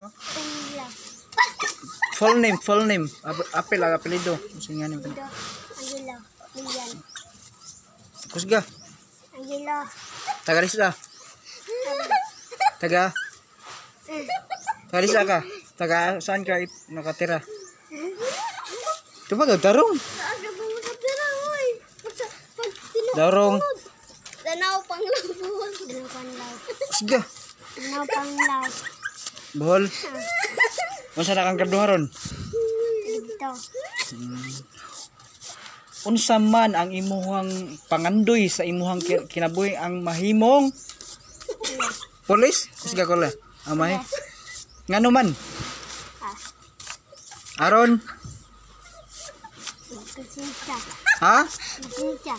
Angela. Full name. Apel ang apelido. Sige nga nito. Angela. Lilian. Kusga. Angela. Taga Risla. Taga Risla ka. Taga saan ka nakatira? Ito ba tarong? Ano ba mo sa pera, oy? Darong. Danaw panglaw. Danaw panglaw. Kusga. Danaw panglaw. Bohol. Unsa na kang kaduharon? Dito. Unsa man ang imuhang pangandoy sa imuhang kinabuhi ang mahimong pulis? Kusga ko la. Amay. Ngano man? Aron? Kasita. Ha? Kasita.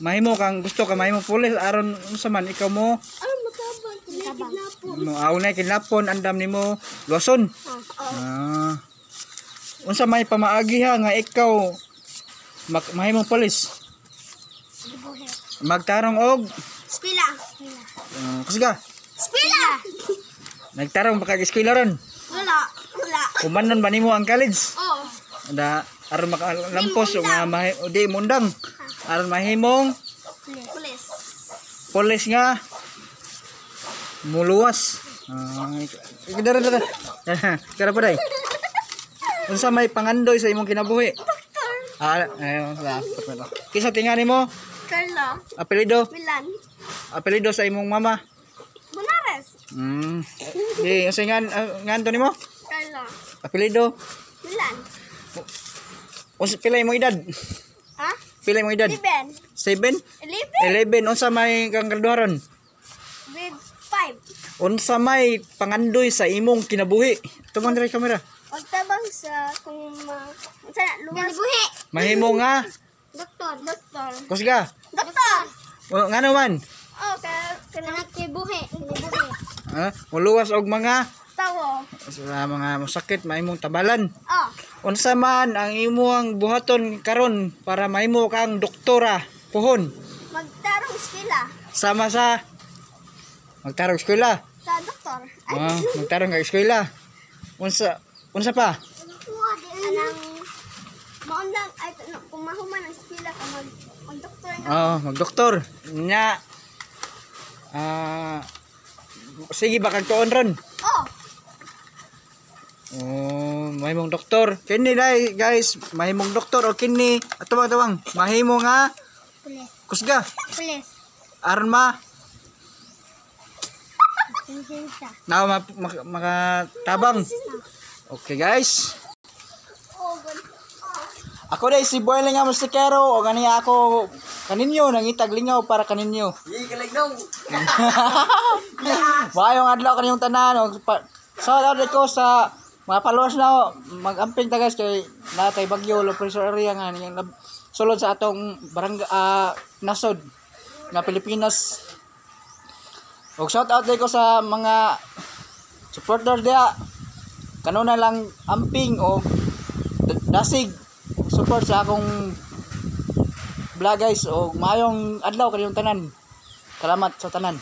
Mahimo kang gusto ka mahimo pulis aron unsa man ikaw mo Ano matabang? Matabang. mo aunay kinapon andam nimo luwason. Unsa may pamaagi ha nga ikaw mahimong pulis? Dibuhe. Magtarong og Spila. kusga. Spila. Nagtarong ba kag eskwela ron? Wala. Wala. Kumanon ba nimo ang college? Oh. Da aron makalampos o nga di mundang aron mahimong Pulis. pulis nga muluwas. Ikadara dara. Kara pa day. Unsa may pangandoy sa imong kinabuhi? Ayon sa. Kisa tingani mo? Carla. Apelido? Milan. Apelido sa imong mama? Bonares. Di unsa nganto nimo? Carla. Apelido? Milan. Unsa pila imong edad? Ha? Pila imong edad? 11. 7? 11. Unsa may kang graduaron? Grade 5. Unsa may pangandoy sa imong kinabuhi? Tumang diri kamera. Magtabang sa kung sana luwas. Dibuhe. Mahimo nga Doktor. Doktor. kusga. Doktor. Ngano man? Oh, kanang kibuhe. Kibuhe. Muluwas og mga Tawo. sa mga masakit mahimong tabalan. Oh. Unsa man ang imong buhaton karon para mahimo kang doktora puhon Magtarong eskwela. sama sa magtarong eskwela. Sa doktor. Magtarong ka eskwela. Unsa pa? Anang maundang ay kung mahuman ang eskwela ka mag-doktor na. Magdoktor. Nya sige ba kag tuon ron? Oh. Mahimong doktor. Kini dai guys, mahimong doktor o kini atawang mahimo nga Pulis. kusga. Pulis. Aron ma Kinsa. na makatabang. Okay guys. Oh, good. Ako dai si Boiling nga Mustikero o ganiya ako kaninyo nangitag lingaw para kaninyo. Gigalignaw. Bayong adlaw kaninyong tanan og shout out ko sa mga followers na mag-amping ta guys kay natay bagyo lo pressure area nga niyang sulod sa atong barangay nasod nga Pilipinas. Og shout out ko sa mga supporter dia. Kanuna lang amping o dasig support sa akong vlog guys og maayong adlaw kaninyong tanan. Salamat sa tanan.